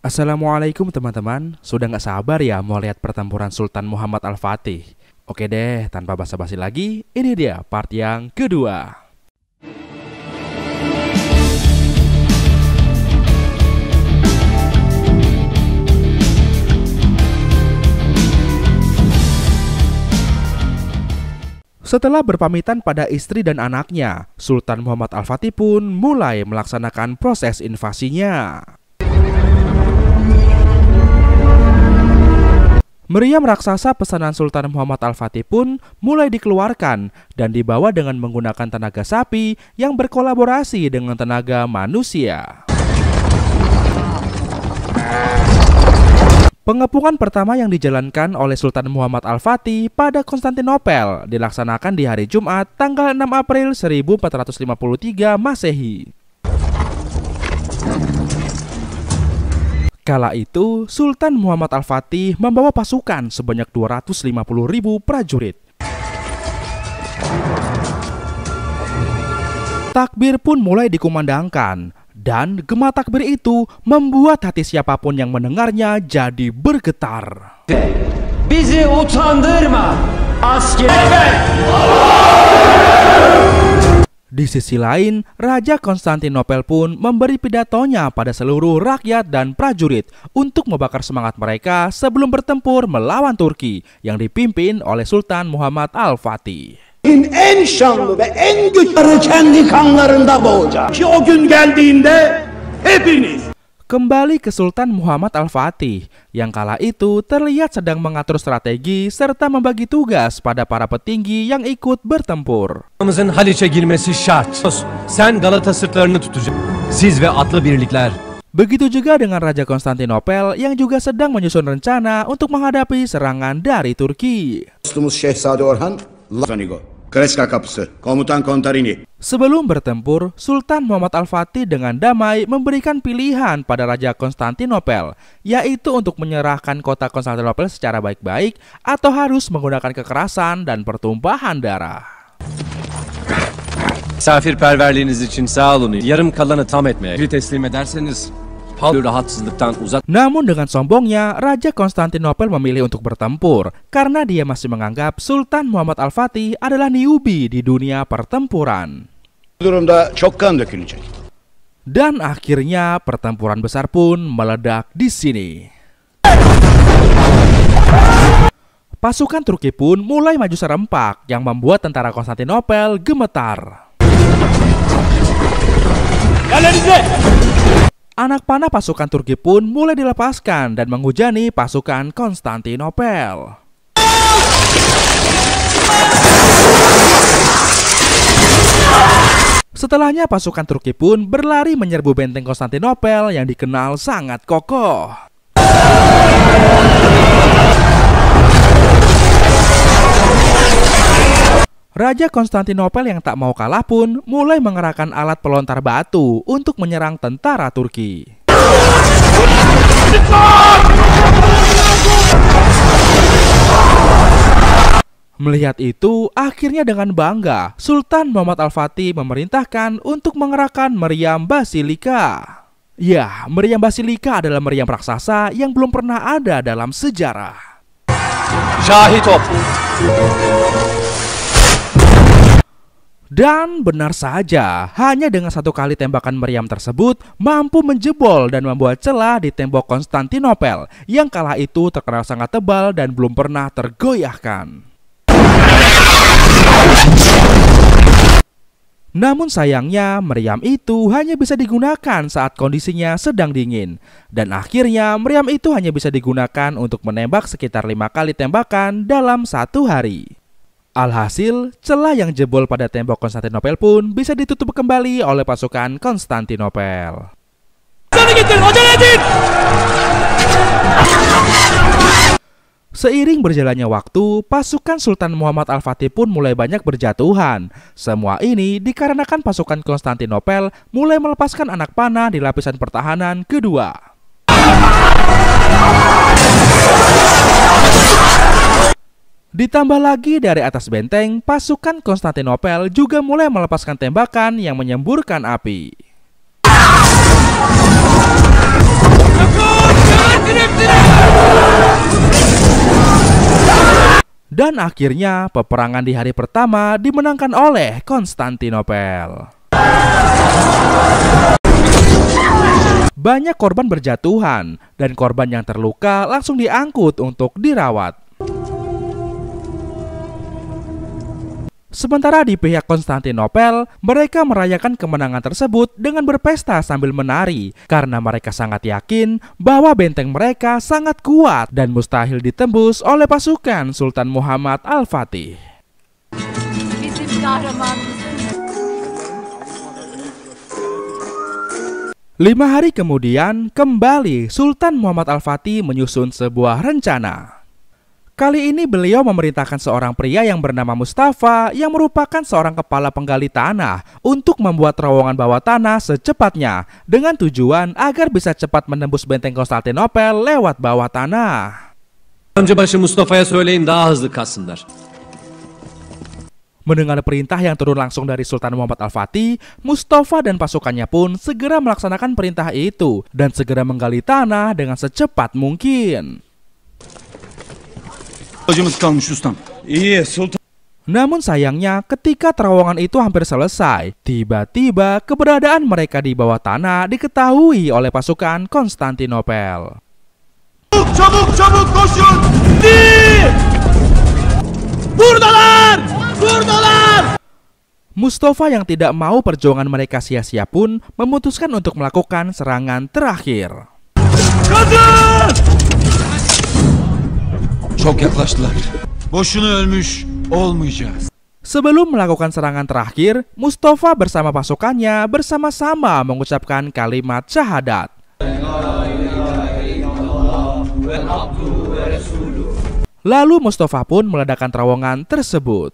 Assalamualaikum teman-teman, sudah nggak sabar ya mau lihat pertempuran Sultan Muhammad Al-Fatih? Oke deh, tanpa basa-basi lagi, ini dia part yang kedua. Setelah berpamitan pada istri dan anaknya, Sultan Muhammad Al-Fatih pun mulai melaksanakan proses invasinya. Meriam raksasa pesanan Sultan Muhammad Al-Fatih pun mulai dikeluarkan dan dibawa dengan menggunakan tenaga sapi yang berkolaborasi dengan tenaga manusia. Pengepungan pertama yang dijalankan oleh Sultan Muhammad Al-Fatih pada Konstantinopel dilaksanakan di hari Jumat tanggal 6 April 1453 Masehi. Kala itu, Sultan Muhammad Al-Fatih membawa pasukan sebanyak 250.000 prajurit. Takbir pun mulai dikumandangkan. Dan gema takbir itu membuat hati siapapun yang mendengarnya jadi bergetar. Bizi utandırma, asker. Di sisi lain, Raja Konstantinopel pun memberi pidatonya pada seluruh rakyat dan prajurit untuk membakar semangat mereka sebelum bertempur melawan Turki yang dipimpin oleh Sultan Muhammad Al-Fatih. En şanlı ve en güçlü kendi kanlarında boğacak. Ki o gün geldiğinde hepiniz. Kembali ke Sultan Muhammad Al-Fatih yang kala itu terlihat sedang mengatur strategi serta membagi tugas pada para petinggi yang ikut bertempur. Haliç'e girmesi şart. Sen Galata sırtlarını tutacaksın. Siz ve atlı birlikler. Begitu juga dengan Raja Konstantinopel yang juga sedang menyusun rencana untuk menghadapi serangan dari Turki. Dostumuz Şehzade Orhan, Lazanigo. Kreska Kapısı, Komutan Kontarini. Sebelum bertempur, Sultan Muhammad Al-Fatih dengan damai memberikan pilihan pada Raja Konstantinopel, yaitu untuk menyerahkan kota Konstantinopel secara baik-baik atau harus menggunakan kekerasan dan pertumpahan darah. Misafirperverliğiniz için sağ olun. Yarım kalanı tam etmeye teslim ederseniz rahatsızlıktan uzak. Namun dengan sombongnya, Raja Konstantinopel memilih untuk bertempur karena dia masih menganggap Sultan Muhammad Al-Fatih adalah newbie di dunia pertempuran. Bu durumda çok kan dökülecek. Dan akhirnya pertempuran besar pun meledak di sini. Pasukan Turki pun mulai maju serempak yang membuat tentara Konstantinopel gemetar. Anak panah pasukan Turki pun mulai dilepaskan dan menghujani pasukan Konstantinopel. Setelahnya pasukan Turki pun berlari menyerbu benteng Konstantinopel yang dikenal sangat kokoh. Raja Konstantinopel yang tak mau kalah pun mulai mengerahkan alat pelontar batu untuk menyerang tentara Turki. Melihat itu, akhirnya dengan bangga, Sultan Muhammad Al-Fatih memerintahkan untuk mengerahkan meriam basilika. Ya, meriam basilika adalah meriam raksasa yang belum pernah ada dalam sejarah. Şahit ol. Dan benar saja, hanya dengan satu kali tembakan meriam tersebut mampu menjebol dan membuat celah di tembok Konstantinopel yang kala itu terkenal sangat tebal dan belum pernah tergoyahkan. Namun sayangnya, meriam itu hanya bisa digunakan saat kondisinya sedang dingin. Dan akhirnya meriam itu hanya bisa digunakan untuk menembak sekitar 5 kali tembakan dalam satu hari. Alhasil, celah yang jebol pada tembok Konstantinopel pun bisa ditutup kembali oleh pasukan Konstantinopel. Seiring berjalannya waktu, pasukan Sultan Muhammad Al-Fatih pun mulai banyak berjatuhan. Semua ini dikarenakan pasukan Konstantinopel mulai melepaskan anak panah di lapisan pertahanan kedua. Ditambah lagi dari atas benteng, pasukan Konstantinopel juga mulai melepaskan tembakan yang menyemburkan api. Dan akhirnya peperangan di hari pertama dimenangkan oleh Konstantinopel. Banyak korban berjatuhan dan korban yang terluka langsung diangkut untuk dirawat. Sementara di pihak Konstantinopel, mereka merayakan kemenangan tersebut dengan berpesta sambil menari karena mereka sangat yakin bahwa benteng mereka sangat kuat dan mustahil ditembus oleh pasukan Sultan Muhammad Al-Fatih. 5 hari kemudian, kembali Sultan Muhammad Al-Fatih menyusun sebuah rencana. Kali ini beliau memerintahkan seorang pria yang bernama Mustafa yang merupakan seorang kepala penggali tanah untuk membuat terowongan bawah tanah secepatnya dengan tujuan agar bisa cepat menembus benteng Konstantinopel lewat bawah tanah. Öncebaşı Mustafa'ya söyleyin daha hızlı kazsınlar. Mendengar perintah yang turun langsung dari Sultan Muhammad Al-Fatih, Mustafa dan pasukannya pun segera melaksanakan perintah itu dan segera menggali tanah dengan secepat mungkin. Namun sayangnya ketika terowongan itu hampir selesai, tiba-tiba keberadaan mereka di bawah tanah diketahui oleh pasukan Konstantinopel. Çabuk koşun! Buradalar! Mustafa yang tidak mau perjuangan mereka sia-sia pun memutuskan untuk melakukan serangan terakhir. Çok yaklaştılar. Boşuna ölmüş olmayacağız. Sebelum melakukan serangan terakhir, Mustafa bersama pasukannya bersama-sama mengucapkan kalimat syahadat. Lalu Mustafa pun meledakkan terowongan tersebut.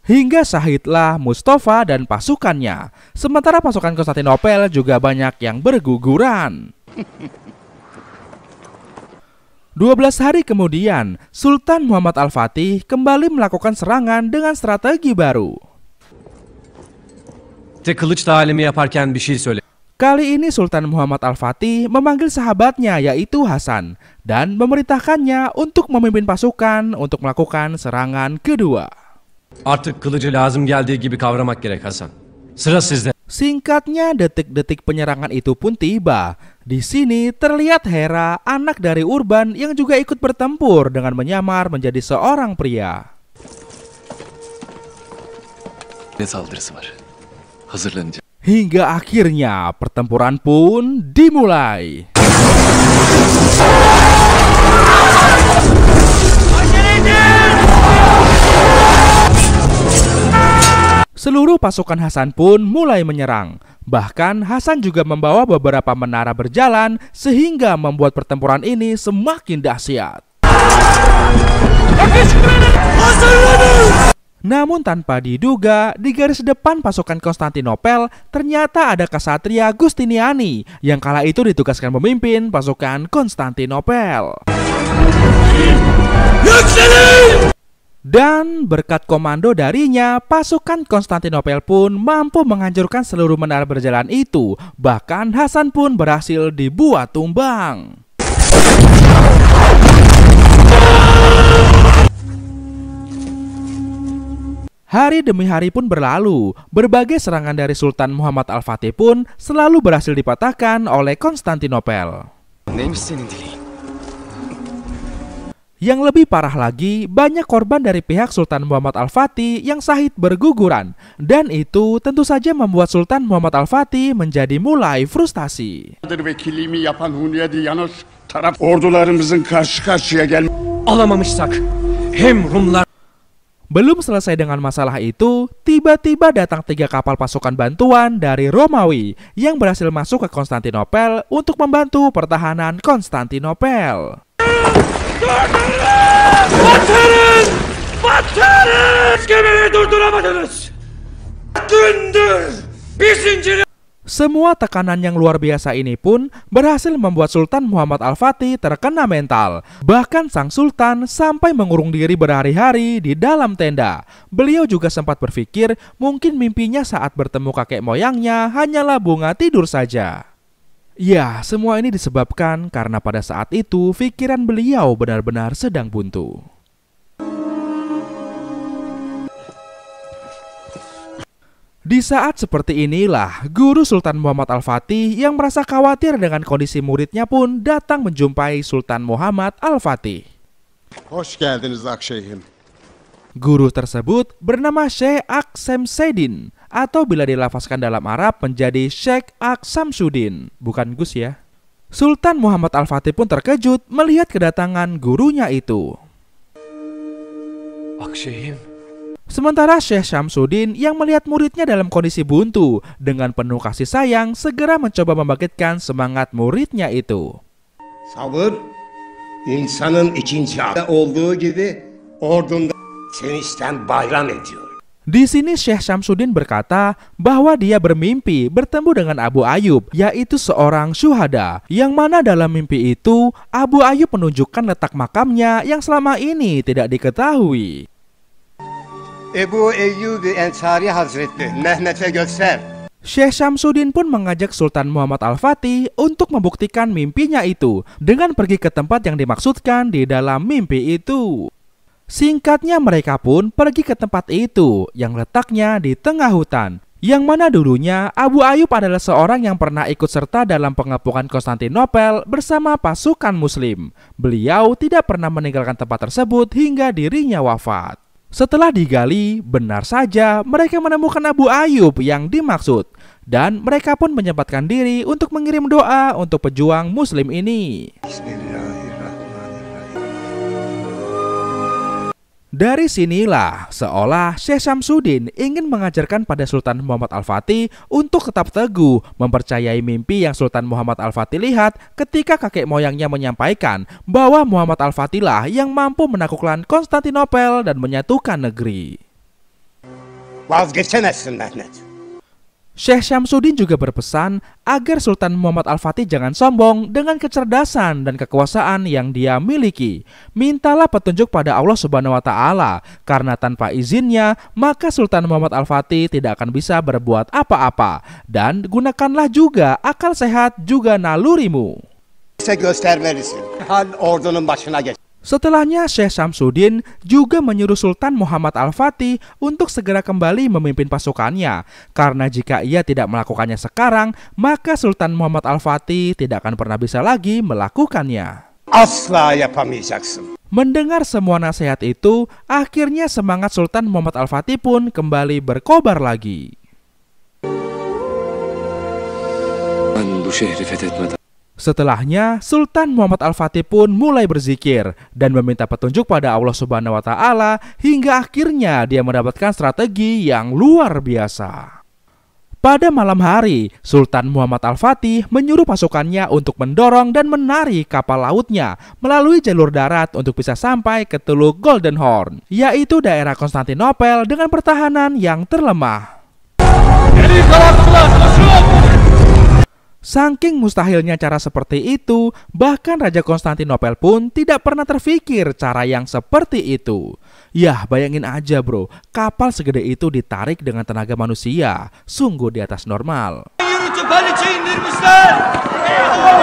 Hingga syahidlah Mustafa dan pasukannya. Sementara pasukan Konstantinopel juga banyak yang berguguran. 12 hari kemudian, Sultan Muhammad Al-Fatih kembali melakukan serangan dengan strategi baru. Kılıç talimi yaparken bir şey söyle. Kali ini Sultan Muhammad Al-Fatih memanggil sahabatnya yaitu Hasan dan memerintahkannya untuk memimpin pasukan untuk melakukan serangan kedua. Artık kılıcı lazım geldiği gibi kavramak gerek Hasan. Sıra sizde. Singkatnya, detik-detik penyerangan itu pun tiba. Di sini terlihat Hera, anak dari Urban yang juga ikut bertempur dengan menyamar menjadi seorang pria. Saldırısı var. Hazırlanacak. Hingga akhirnya pertempuran pun dimulai. Seluruh pasukan Hasan pun mulai menyerang. Bahkan Hasan juga membawa beberapa menara berjalan sehingga membuat pertempuran ini semakin dahsyat. Namun tanpa diduga, di garis depan pasukan Konstantinopel ternyata ada Ksatria Giustiniani yang kala itu ditugaskan memimpin pasukan Konstantinopel. Dan berkat komando darinya, pasukan Konstantinopel pun mampu menghancurkan seluruh menara berjalan itu. Bahkan Hasan pun berhasil dibuat tumbang. Hari demi hari pun berlalu. Berbagai serangan dari Sultan Muhammad Al-Fatih pun selalu berhasil dipatahkan oleh Konstantinopel. Yang lebih parah lagi, banyak korban dari pihak Sultan Muhammad Al-Fatih yang syahid berguguran. Dan itu tentu saja membuat Sultan Muhammad Al-Fatih menjadi mulai frustasi. Vekilliğimi yapan Hunyadi Yanos taraf ordularımızın karşı karşıya Alamamışsak hem Rumlar. Belum selesai dengan masalah itu, tiba-tiba datang 3 kapal pasukan bantuan dari Romawi yang berhasil masuk ke Konstantinopel untuk membantu pertahanan Konstantinopel. Batırın! Gemiyi durduramadınız! Dündür! Semua tekanan yang luar biasa ini pun berhasil membuat Sultan Muhammad Al-Fatih terkena mental. Bahkan sang sultan sampai mengurung diri berhari-hari di dalam tenda. Beliau juga sempat berpikir mungkin mimpinya saat bertemu kakek moyangnya hanyalah bunga tidur saja. Ya, semua ini disebabkan karena pada saat itu pikiran beliau benar-benar sedang buntu. Di saat seperti inilah, guru Sultan Muhammad Al-Fatih yang merasa khawatir dengan kondisi muridnya pun datang menjumpai Sultan Muhammad Al-Fatih. Hoş geldiniz Akşehir'im. Guru tersebut bernama Syekh Aksemseddin, atau bila dilafazkan dalam Arab menjadi Syekh Aksamsuddin, bukan Gus ya. Sultan Muhammad Al-Fatih pun terkejut melihat kedatangan gurunya itu. Akşehim. Sementara Syekh Syamsuddin yang melihat muridnya dalam kondisi buntu dengan penuh kasih sayang segera mencoba membangkitkan semangat muridnya itu. Sabır, insanın ikinci olduğu gibi ordunda sevinçten bayram ediyor. Di sini Syekh Syamsuddin berkata bahwa dia bermimpi bertemu dengan Abu Ayyub, yaitu seorang syuhada, yang mana dalam mimpi itu Abu Ayyub menunjukkan letak makamnya yang selama ini tidak diketahui. Ebu Eyyub Ensari Hazretleri, Mehmet'e göster. Syekh Syamsuddin pun mengajak Sultan Muhammad Al-Fatih untuk membuktikan mimpinya itu dengan pergi ke tempat yang dimaksudkan di dalam mimpi itu. Singkatnya mereka pun pergi ke tempat itu yang letaknya di tengah hutan, yang mana dulunya Abu Ayyub adalah seorang yang pernah ikut serta dalam pengepungan Konstantinopel bersama pasukan muslim. Beliau tidak pernah meninggalkan tempat tersebut hingga dirinya wafat. Setelah digali, benar saja mereka menemukan Abu Ayyub yang dimaksud, dan mereka pun menyempatkan diri untuk mengirim doa untuk pejuang muslim ini. Dari sinilah seolah Syekh Syamsuddin ingin mengajarkan pada Sultan Muhammad Al-Fatih untuk tetap teguh mempercayai mimpi yang Sultan Muhammad Al-Fatih lihat ketika kakek moyangnya menyampaikan bahwa Muhammad Al-Fatih lah yang mampu menaklukkan Konstantinopel dan menyatukan negeri. Vazgeçemezsin Mehmet. Syekh Syamsuddin juga berpesan agar Sultan Muhammad Al-Fatih jangan sombong dengan kecerdasan dan kekuasaan yang dia miliki. Mintalah petunjuk pada Allah Subhanahu wa Ta'ala, karena tanpa izinnya maka Sultan Muhammad Al-Fatih tidak akan bisa berbuat apa-apa. Dan gunakanlah juga akal sehat juga nalurimu. Göstermelisin. Hal ordunun başına geç. Setelahnya Syekh Syamsuddin juga menyuruh Sultan Muhammad Al-Fatih untuk segera kembali memimpin pasukannya, karena jika ia tidak melakukannya sekarang, maka Sultan Muhammad Al-Fatih tidak akan pernah bisa lagi melakukannya. Asla yapamayacaksın. Mendengar semua nasihat itu, akhirnya semangat Sultan Muhammad Al-Fatih pun kembali berkobar lagi. Ben bu şehri fethetmeden Setelahnya, Sultan Muhammad Al-Fatih pun mulai berzikir dan meminta petunjuk pada Allah Subhanahu wa Ta'ala, hingga akhirnya dia mendapatkan strategi yang luar biasa. Pada malam hari, Sultan Muhammad Al-Fatih menyuruh pasukannya untuk mendorong dan menarik kapal lautnya melalui jalur darat untuk bisa sampai ke Teluk Golden Horn, yaitu daerah Konstantinopel dengan pertahanan yang terlemah. Saking mustahilnya cara seperti itu, bahkan Raja Konstantinopel pun tidak pernah terfikir cara yang seperti itu. Yah, bayangin aja bro, kapal segede itu ditarik dengan tenaga manusia, sungguh di atas normal.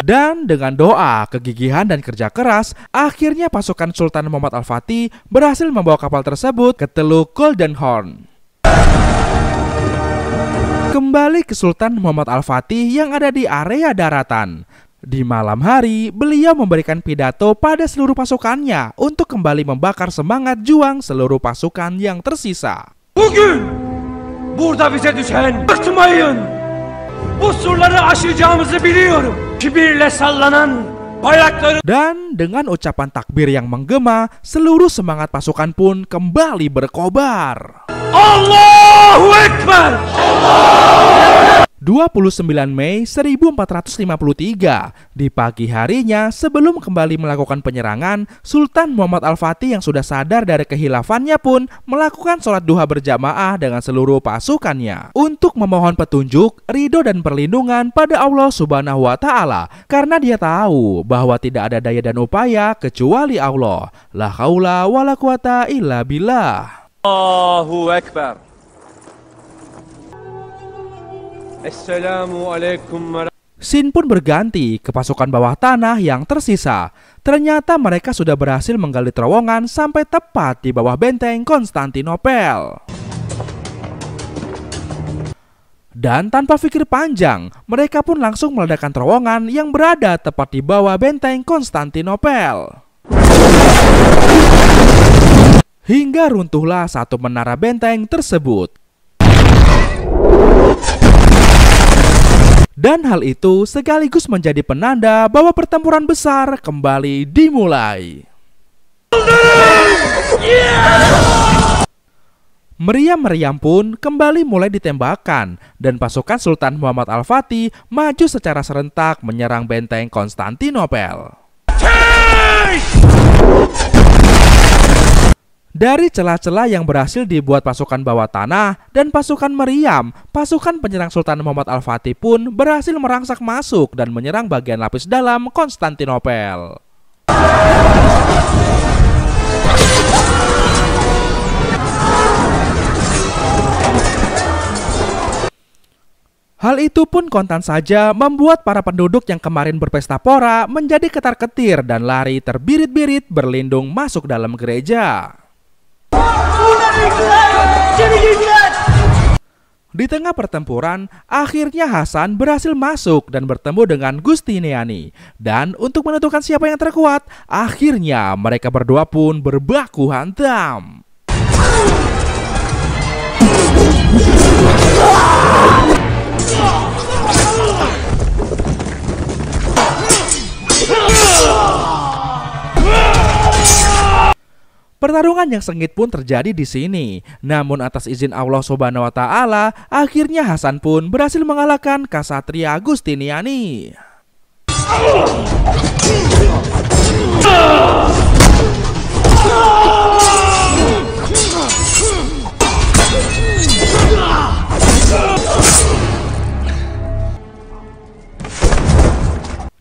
Dan dengan doa, kegigihan dan kerja keras, akhirnya pasukan Sultan Muhammad Al-Fatih berhasil membawa kapal tersebut ke Teluk Golden Horn. Kembali ke Sultan Muhammad Al-Fatih yang ada di area daratan. Di malam hari, beliau memberikan pidato pada seluruh pasukannya untuk kembali membakar semangat juang seluruh pasukan yang tersisa. Bugün burada bize düşen bıkmayın. Bu surları aşacağımızı biliyorum. Kibirle sallanan bayrakları. Dan dengan ucapan takbir yang menggema, seluruh semangat pasukan pun kembali berkobar. Allahu Ekber. 29 Mei 1453, di pagi harinya sebelum kembali melakukan penyerangan, Sultan Muhammad Al-Fatih yang sudah sadar dari kehilafannya pun melakukan sholat duha berjamaah dengan seluruh pasukannya untuk memohon petunjuk, ridho dan perlindungan pada Allah Subhanahu wa Ta'ala, karena dia tahu bahwa tidak ada daya dan upaya kecuali Allah. La haula wala quwata illa billah. Allahu Ekber. Assalamualaikum. Scene pun berganti ke pasukan bawah tanah yang tersisa. Ternyata mereka sudah berhasil menggali terowongan sampai tepat di bawah benteng Konstantinopel. Dan tanpa pikir panjang, mereka pun langsung meledakkan terowongan yang berada tepat di bawah benteng Konstantinopel. Hingga runtuhlah satu menara benteng tersebut. Dan hal itu sekaligus menjadi penanda bahwa pertempuran besar kembali dimulai. Meriam-meriam pun kembali mulai ditembakkan dan pasukan Sultan Muhammad Al-Fatih maju secara serentak menyerang benteng Konstantinopel. Dari celah-celah yang berhasil dibuat pasukan bawah tanah dan pasukan meriam, pasukan penyerang Sultan Muhammad Al-Fatih pun berhasil merangsek masuk dan menyerang bagian lapis dalam Konstantinopel. Hal itu pun kontan saja membuat para penduduk yang kemarin berpesta pora menjadi ketar-ketir dan lari terbirit-birit berlindung masuk dalam gereja. Di tengah pertempuran, akhirnya Hasan berhasil masuk dan bertemu dengan Giustiniani. Dan untuk menentukan siapa yang terkuat, akhirnya mereka berdua pun berbaku hantam. Pertarungan yang sengit pun terjadi di sini. Namun atas izin Allah Subhanahu wa taala, akhirnya Hasan pun berhasil mengalahkan Ksatria Giustiniani.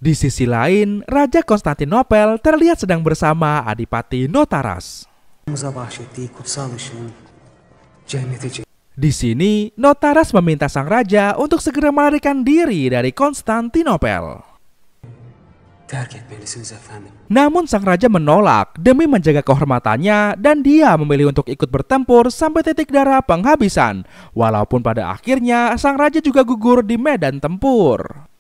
Di sisi lain, Raja Konstantinopel terlihat sedang bersama Adipati Notaras. Di sini, Notaras meminta sang raja untuk segera melarikan diri dari Konstantinopel. Namun sang raja menolak demi menjaga kehormatannya dan dia memilih untuk ikut bertempur sampai titik darah penghabisan. Walaupun pada akhirnya sang raja juga gugur di medan tempur.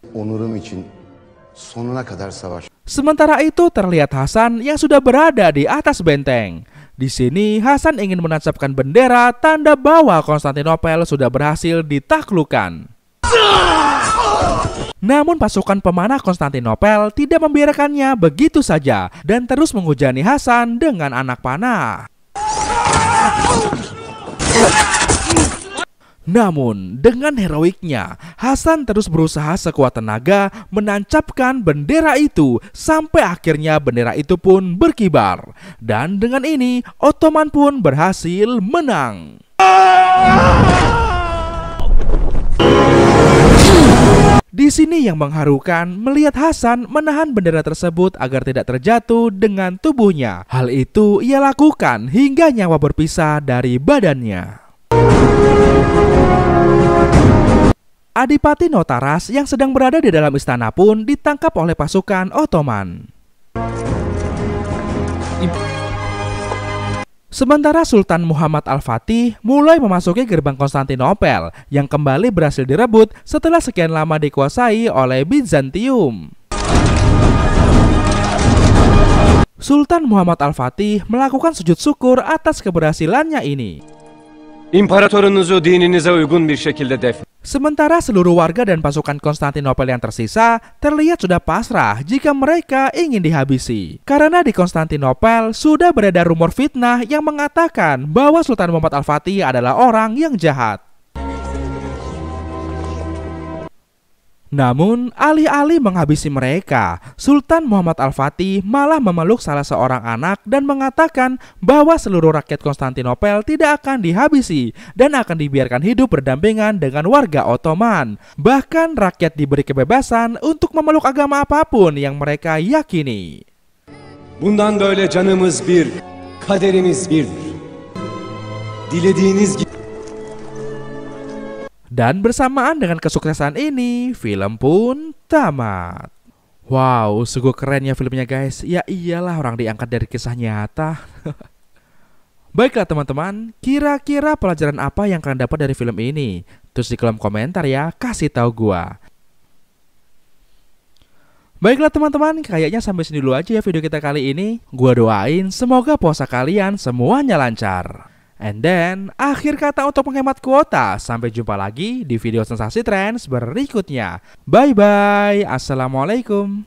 Sementara itu terlihat Hasan yang sudah berada di atas benteng. Di sini Hasan ingin menancapkan bendera tanda bahwa Konstantinopel sudah berhasil ditaklukkan. Namun pasukan pemanah Konstantinopel tidak membiarkannya begitu saja dan terus menghujani Hasan dengan anak panah. Namun dengan heroiknya, Hasan terus berusaha sekuat tenaga menancapkan bendera itu sampai akhirnya bendera itu pun berkibar. Dan dengan ini Ottoman pun berhasil menang. Di sini yang mengharukan melihat Hasan menahan bendera tersebut agar tidak terjatuh dengan tubuhnya. Hal itu ia lakukan hingga nyawa berpisah dari badannya. Adipati Notaras yang sedang berada di dalam istana pun ditangkap oleh pasukan Ottoman. Sementara Sultan Muhammad Al-Fatih mulai memasuki gerbang Konstantinopel yang kembali berhasil direbut setelah sekian lama dikuasai oleh Bizantium. Sultan Muhammad Al-Fatih melakukan sujud syukur atas keberhasilannya ini. İmparatorunuzu dininize uygun bir şekilde defne. Sementara seluruh warga dan pasukan Konstantinopel yang tersisa terlihat sudah pasrah jika mereka ingin dihabisi. Karena di Konstantinopel sudah beredar rumor fitnah yang mengatakan bahwa Sultan Muhammad Al-Fatih adalah orang yang jahat. Namun, alih-alih menghabisi mereka, Sultan Muhammad Al-Fatih malah memeluk salah seorang anak dan mengatakan bahwa seluruh rakyat Konstantinopel tidak akan dihabisi dan akan dibiarkan hidup berdampingan dengan warga Ottoman. Bahkan rakyat diberi kebebasan untuk memeluk agama apapun yang mereka yakini. Bundan böyle canımız bir, kaderimiz birdir. Dilediğiniz gibi. Dan bersamaan dengan kesuksesan ini, film pun tamat. Wow, sungguh keren ya filmnya guys. Ya iyalah, orang diangkat dari kisah nyata. Baiklah teman-teman, kira-kira pelajaran apa yang kalian dapat dari film ini? Terus di kolom komentar ya, kasih tahu gua. Baiklah teman-teman, kayaknya sampai sini dulu aja ya video kita kali ini. Gua doain semoga puasa kalian semuanya lancar. And then, akhir kata untuk menghemat kuota. Sampai jumpa lagi di video sensasi trends berikutnya. Bye-bye. Assalamualaikum.